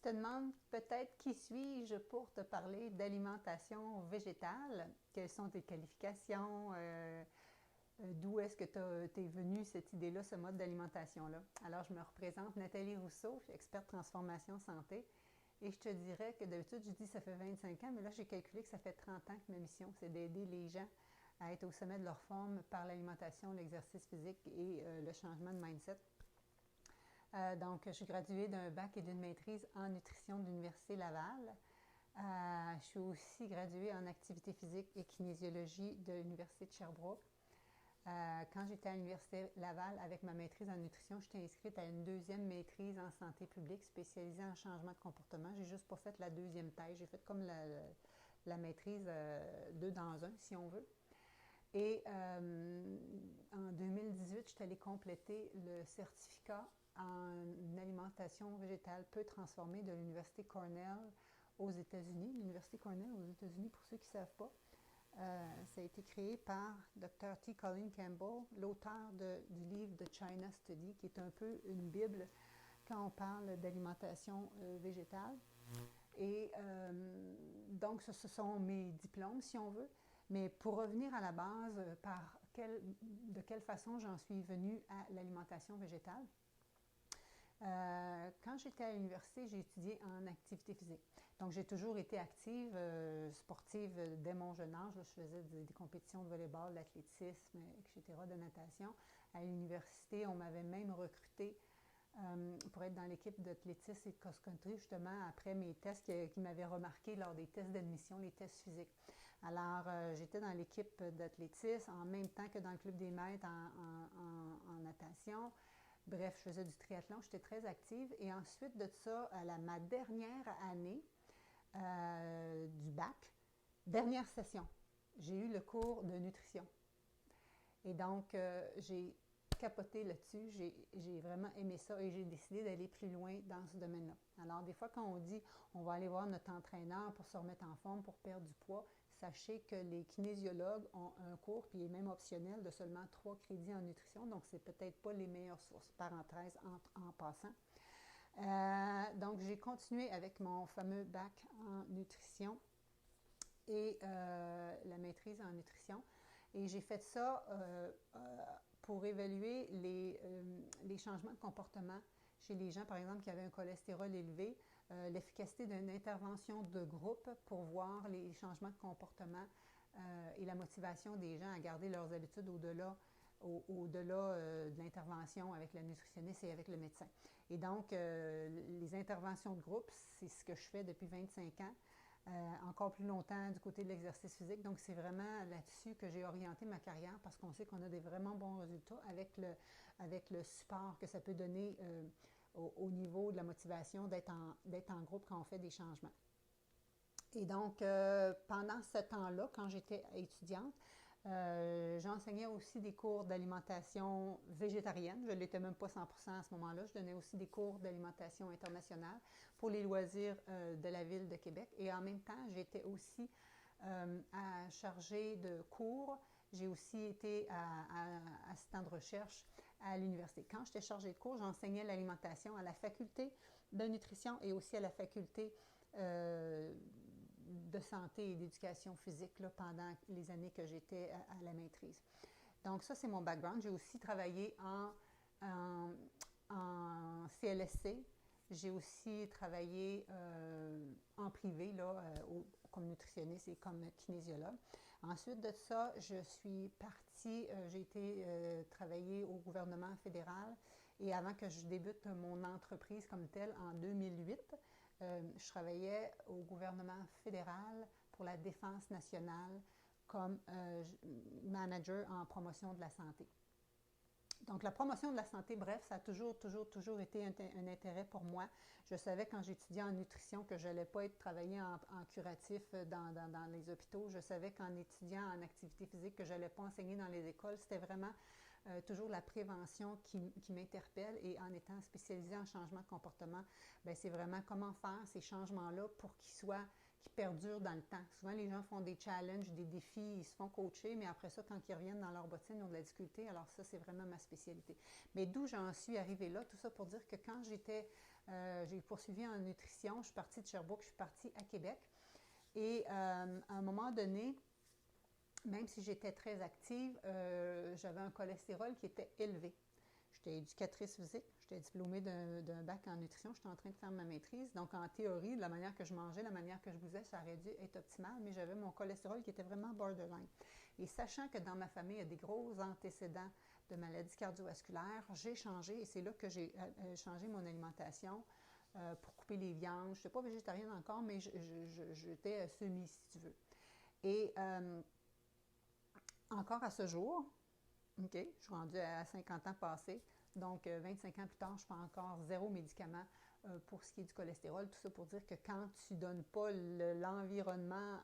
te demandes peut-être qui suis-je pour te parler d'alimentation végétale, quelles sont tes qualifications, d'où est-ce que t'es venue cette idée-là, ce mode d'alimentation-là. Alors, je me représente Nathalie Rousseau, je suis experte transformation santé, et je te dirais que d'habitude, je dis ça fait 25 ans, mais là, j'ai calculé que ça fait 30 ans que ma mission, c'est d'aider les gens à être au sommet de leur forme par l'alimentation, l'exercice physique et le changement de mindset. Donc, je suis graduée d'un bac et d'une maîtrise en nutrition de l'Université Laval. Je suis aussi graduée en activité physique et kinésiologie de l'Université de Sherbrooke. Quand j'étais à l'Université Laval avec ma maîtrise en nutrition, j'étais inscrite à une deuxième maîtrise en santé publique spécialisée en changement de comportement. J'ai juste pas fait la deuxième thèse. J'ai fait comme la maîtrise deux dans un, si on veut. Et en 2018, je suis allée compléter le certificat en alimentation végétale peu transformée de l'Université Cornell aux États-Unis. L'Université Cornell aux États-Unis, pour ceux qui ne savent pas, ça a été créé par Dr. T. Colin Campbell, l'auteur du livre The China Study, qui est un peu une bible quand on parle d'alimentation végétale. Et donc, ce sont mes diplômes, si on veut. Mais pour revenir à la base, de quelle façon j'en suis venue à l'alimentation végétale, quand j'étais à l'université, j'ai étudié en activité physique. Donc, j'ai toujours été active, sportive dès mon jeune âge. Là, je faisais des compétitions de volleyball, d'athlétisme, etc., de natation. À l'université, on m'avait même recrutée pour être dans l'équipe d'athlétisme et de cross-country, justement, après mes tests qui m'avaient remarqué lors des tests d'admission, les tests physiques. Alors, j'étais dans l'équipe d'athlétisme en même temps que dans le club des maîtres en natation. Bref, je faisais du triathlon, j'étais très active. Et ensuite de ça, ma dernière année du bac, dernière session, j'ai eu le cours de nutrition. Et donc, j'ai capoté là-dessus, j'ai vraiment aimé ça et j'ai décidé d'aller plus loin dans ce domaine-là. Alors, des fois, quand on dit on va aller voir notre entraîneur pour se remettre en forme, pour perdre du poids, sachez que les kinésiologues ont un cours, puis il est même optionnel, de seulement 3 crédits en nutrition, donc c'est peut-être pas les meilleures sources, parenthèse en passant. Donc, j'ai continué avec mon fameux bac en nutrition et la maîtrise en nutrition. Et j'ai fait ça pour évaluer les changements de comportement chez les gens, par exemple, qui avaient un cholestérol élevé, l'efficacité d'une intervention de groupe pour voir les changements de comportement et la motivation des gens à garder leurs habitudes au-delà de l'intervention avec la nutritionniste et avec le médecin. Et donc, les interventions de groupe, c'est ce que je fais depuis 25 ans. Encore plus longtemps du côté de l'exercice physique. Donc, c'est vraiment là-dessus que j'ai orienté ma carrière parce qu'on sait qu'on a des vraiment bons résultats avec le support que ça peut donner au niveau de la motivation d'être en groupe quand on fait des changements. Et donc, pendant ce temps-là, quand j'étais étudiante, j'enseignais aussi des cours d'alimentation végétarienne. Je ne l'étais même pas 100% à ce moment-là. Je donnais aussi des cours d'alimentation internationale pour les loisirs de la ville de Québec. Et en même temps, j'étais aussi chargée de cours. J'ai aussi été assistant de recherche à l'université. Quand j'étais chargée de cours, j'enseignais l'alimentation à la faculté de nutrition et aussi à la faculté de santé et d'éducation physique là, pendant les années que j'étais à la maîtrise. Donc ça, c'est mon background. J'ai aussi travaillé en CLSC. J'ai aussi travaillé en privé là, comme nutritionniste et comme kinésiologue. Ensuite de ça, je suis partie, j'ai été travailler au gouvernement fédéral et avant que je débute mon entreprise comme telle en 2008, je travaillais au gouvernement fédéral pour la défense nationale comme manager en promotion de la santé. Donc, la promotion de la santé, bref, ça a toujours été un intérêt pour moi. Je savais quand j'étudiais en nutrition que je n'allais pas être travailler en curatif dans les hôpitaux. Je savais qu'en étudiant en activité physique que je n'allais pas enseigner dans les écoles. C'était vraiment toujours la prévention qui m'interpelle et en étant spécialisée en changement de comportement, bien, c'est vraiment comment faire ces changements-là pour qu'ils perdurent dans le temps. Souvent, les gens font des challenges, des défis, ils se font coacher, mais après ça, quand ils reviennent dans leur bottine, ils ont de la difficulté. Alors ça, c'est vraiment ma spécialité. Mais d'où j'en suis arrivée là, tout ça pour dire que quand j'étais J'ai poursuivi en nutrition. Je suis partie de Sherbrooke, je suis partie à Québec. Et à un moment donné, même si j'étais très active, j'avais un cholestérol qui était élevé. J'étais éducatrice physique, j'étais diplômée d'un bac en nutrition, j'étais en train de faire ma maîtrise. Donc, en théorie, de la manière que je mangeais, la manière que je buvais, ça aurait dû être optimal, mais j'avais mon cholestérol qui était vraiment borderline. Et sachant que dans ma famille, il y a des gros antécédents de maladies cardiovasculaires, j'ai changé, et c'est là que j'ai changé mon alimentation pour couper les viandes. Je n'étais pas végétarienne encore, mais j'étais semi, si tu veux. Et encore à ce jour, OK, je suis rendue à 50 ans passés, donc 25 ans plus tard, je prends encore 0 médicament pour ce qui est du cholestérol. Tout ça pour dire que quand tu ne donnes pas l'environnement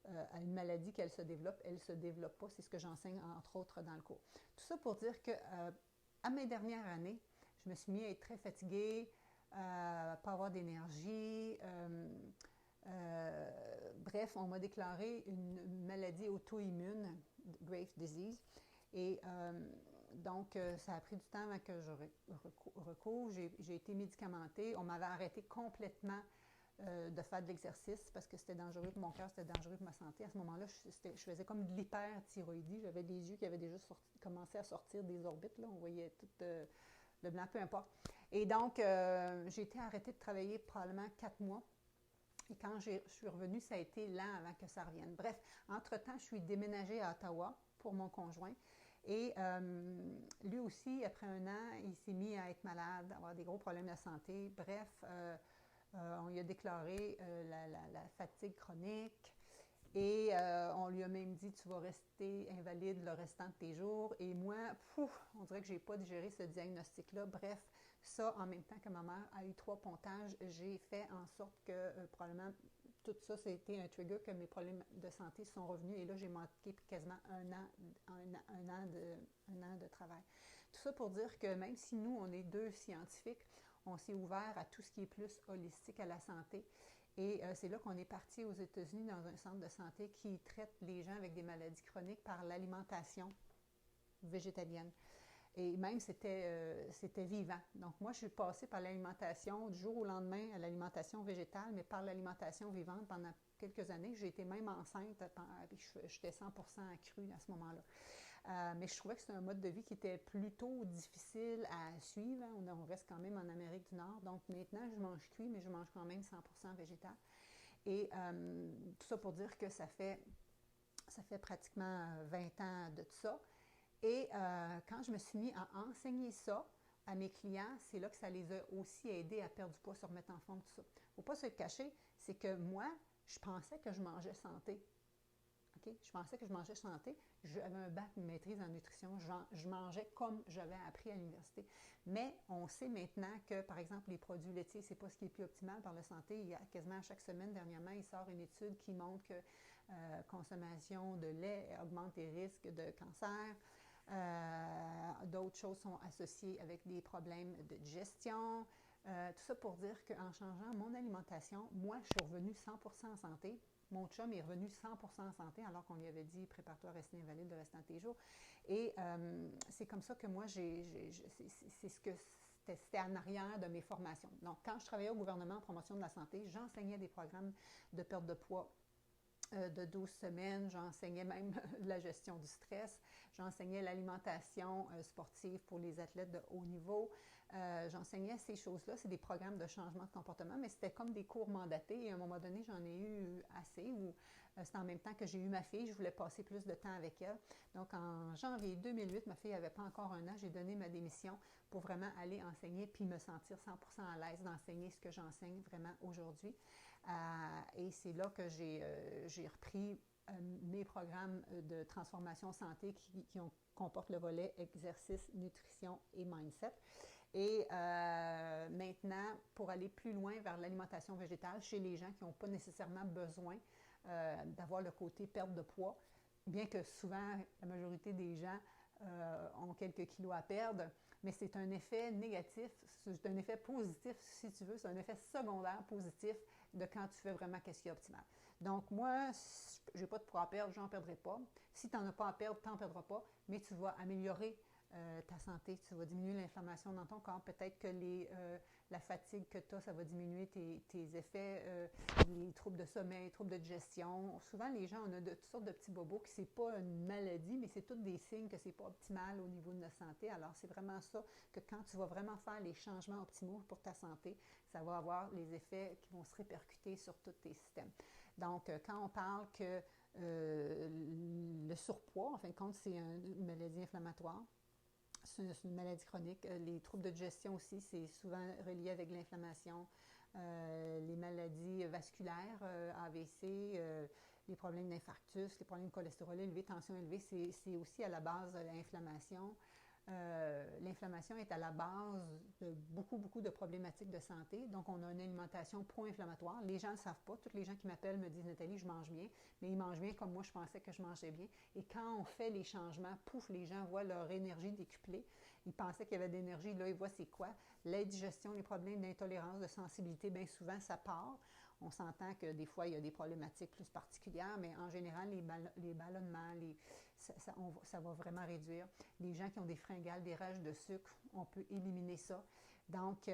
à une maladie qu'elle se développe, elle ne se développe pas. C'est ce que j'enseigne, entre autres, dans le cours. Tout ça pour dire que à mes dernières années, je me suis mis à être très fatiguée, pas avoir d'énergie. Bref, on m'a déclaré une maladie auto-immune, Graves' disease. Et donc, ça a pris du temps avant que je recouvre. J'ai été médicamentée. On m'avait arrêté complètement de faire de l'exercice parce que c'était dangereux pour mon cœur, c'était dangereux pour ma santé. À ce moment-là, je faisais comme de l'hyperthyroïdie. J'avais des yeux qui avaient déjà commencé à sortir des orbites. Là. On voyait tout le blanc, peu importe. Et donc, j'ai été arrêtée de travailler probablement 4 mois. Et quand je suis revenue, ça a été lent avant que ça revienne. Bref, entre-temps, je suis déménagée à Ottawa pour mon conjoint. Et lui aussi, après 1 an, il s'est mis à être malade, à avoir des gros problèmes de santé. Bref, on lui a déclaré la fatigue chronique et on lui a même dit « tu vas rester invalide le restant de tes jours ». Et moi, on dirait que je n'ai pas digéré ce diagnostic-là. Bref, ça, en même temps que ma mère a eu 3 pontages, j'ai fait en sorte que probablement tout ça, c'était un trigger que mes problèmes de santé sont revenus. Et là, j'ai manqué quasiment un an de travail. Tout ça pour dire que même si nous, on est 2 scientifiques, on s'est ouvert à tout ce qui est plus holistique à la santé. Et c'est là qu'on est parti aux États-Unis dans un centre de santé qui traite les gens avec des maladies chroniques par l'alimentation végétalienne. Et même, c'était vivant. Donc, moi, je suis passée par l'alimentation du jour au lendemain à l'alimentation végétale, mais par l'alimentation vivante pendant quelques années. J'ai été même enceinte, j'étais 100% crue à ce moment-là. Mais je trouvais que c'était un mode de vie qui était plutôt difficile à suivre. On reste quand même en Amérique du Nord. Donc, maintenant, je mange cuit, mais je mange quand même 100% végétal. Et tout ça pour dire que ça fait pratiquement 20 ans de tout ça. Et quand je me suis mis à enseigner ça à mes clients, c'est là que ça les a aussi aidés à perdre du poids, se remettre en forme, tout ça. Il ne faut pas se le cacher, c'est que moi, je pensais que je mangeais santé. Okay? Je pensais que je mangeais santé. J'avais un bac, une maîtrise en nutrition. Je mangeais comme j'avais appris à l'université. Mais on sait maintenant que, par exemple, les produits laitiers, ce n'est pas ce qui est plus optimal par la santé. Il y a quasiment chaque semaine, dernièrement, il sort une étude qui montre que consommation de lait augmente les risques de cancer. D'autres choses sont associées avec des problèmes de digestion. Tout ça pour dire qu'en changeant mon alimentation, moi, je suis revenue 100% en santé. Mon chum est revenu 100% en santé alors qu'on lui avait dit « prépare-toi à rester invalide le restant de tes jours ». Et c'est comme ça que moi, c'était en arrière de mes formations. Donc, quand je travaillais au gouvernement en promotion de la santé, j'enseignais des programmes de perte de poids de 12 semaines. J'enseignais même la gestion du stress. J'enseignais l'alimentation sportive pour les athlètes de haut niveau. J'enseignais ces choses-là. C'est des programmes de changement de comportement, mais c'était comme des cours mandatés. Et à un moment donné, j'en ai eu assez. C'était en même temps que j'ai eu ma fille. Je voulais passer plus de temps avec elle. Donc, en janvier 2008, ma fille n'avait pas encore 1 an. J'ai donné ma démission pour vraiment aller enseigner puis me sentir 100% à l'aise d'enseigner ce que j'enseigne vraiment aujourd'hui. Et c'est là que j'ai repris mes programmes de transformation santé qui comportent le volet exercice, nutrition et mindset. Et maintenant, pour aller plus loin vers l'alimentation végétale chez les gens qui n'ont pas nécessairement besoin d'avoir le côté perte de poids, bien que souvent, la majorité des gens ont quelques kilos à perdre, mais c'est un effet négatif, c'est un effet positif, si tu veux, c'est un effet secondaire positif de quand tu fais vraiment ce qui est optimal. Donc, moi, je n'ai pas de poids à perdre, j'en perdrai pas. Si tu n'en as pas à perdre, tu n'en perdras pas, mais tu vas améliorer ta santé, tu vas diminuer l'inflammation dans ton corps. Peut-être que la fatigue que tu as, ça va diminuer tes effets, les troubles de sommeil, troubles de digestion. Souvent, les gens, on a toutes sortes de petits bobos qui c'est pas une maladie, mais c'est tous des signes que c'est pas optimal au niveau de notre santé. Alors, c'est vraiment ça que quand tu vas vraiment faire les changements optimaux pour ta santé, ça va avoir les effets qui vont se répercuter sur tous tes systèmes. Donc, quand on parle que le surpoids, en fin de compte, c'est une maladie inflammatoire. C'est une maladie chronique. Les troubles de digestion aussi, c'est souvent relié avec l'inflammation. Les maladies vasculaires, AVC, les problèmes d'infarctus, les problèmes de cholestérol élevé, tension élevée, c'est aussi à la base de l'inflammation. L'inflammation est à la base de beaucoup de problématiques de santé. Donc, on a une alimentation pro-inflammatoire. Les gens ne le savent pas. Toutes les gens qui m'appellent me disent « Nathalie, je mange bien », mais ils mangent bien comme moi, je pensais que je mangeais bien. Et quand on fait les changements, pouf, les gens voient leur énergie décuplée. Ils pensaient qu'il y avait de l'énergie, là, ils voient c'est quoi. L'indigestion, les problèmes d'intolérance, de sensibilité, bien souvent, ça part. On s'entend que des fois, il y a des problématiques plus particulières, mais en général, les ballonnements, ça va vraiment réduire. Les gens qui ont des fringales, des rages de sucre, on peut éliminer ça. Donc,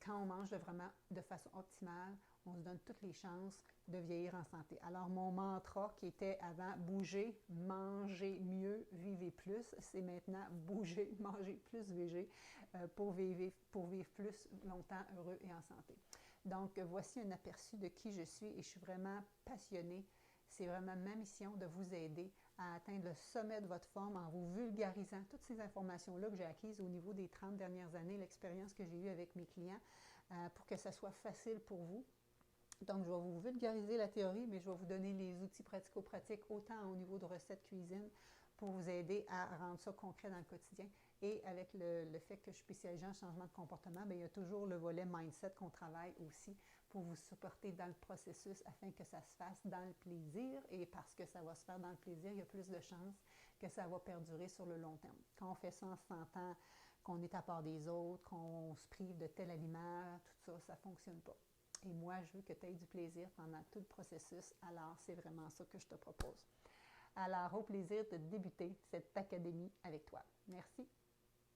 quand on mange vraiment de façon optimale, on se donne toutes les chances de vieillir en santé. Alors, mon mantra qui était avant « bouger, manger mieux, vivez plus », c'est maintenant « bouger, manger plus, végé » pour vivre plus longtemps heureux et en santé. Donc, voici un aperçu de qui je suis et je suis vraiment passionnée. C'est vraiment ma mission de vous aider à atteindre le sommet de votre forme en vous vulgarisant toutes ces informations-là que j'ai acquises au niveau des 30 dernières années, l'expérience que j'ai eue avec mes clients, pour que ça soit facile pour vous. Donc, je vais vous vulgariser la théorie, mais je vais vous donner les outils pratico-pratiques, autant au niveau de recettes cuisine, pour vous aider à rendre ça concret dans le quotidien. Et avec le fait que je suis spécialisée en changement de comportement, bien, il y a toujours le volet mindset qu'on travaille aussi pour vous supporter dans le processus afin que ça se fasse dans le plaisir. Et parce que ça va se faire dans le plaisir, il y a plus de chances que ça va perdurer sur le long terme. Quand on fait ça en se sentant qu'on est à part des autres, qu'on se prive de tel aliment, tout ça, ça ne fonctionne pas. Et moi, je veux que tu aies du plaisir pendant tout le processus. Alors, c'est vraiment ça que je te propose. Alors, au plaisir de débuter cette académie avec toi. Merci.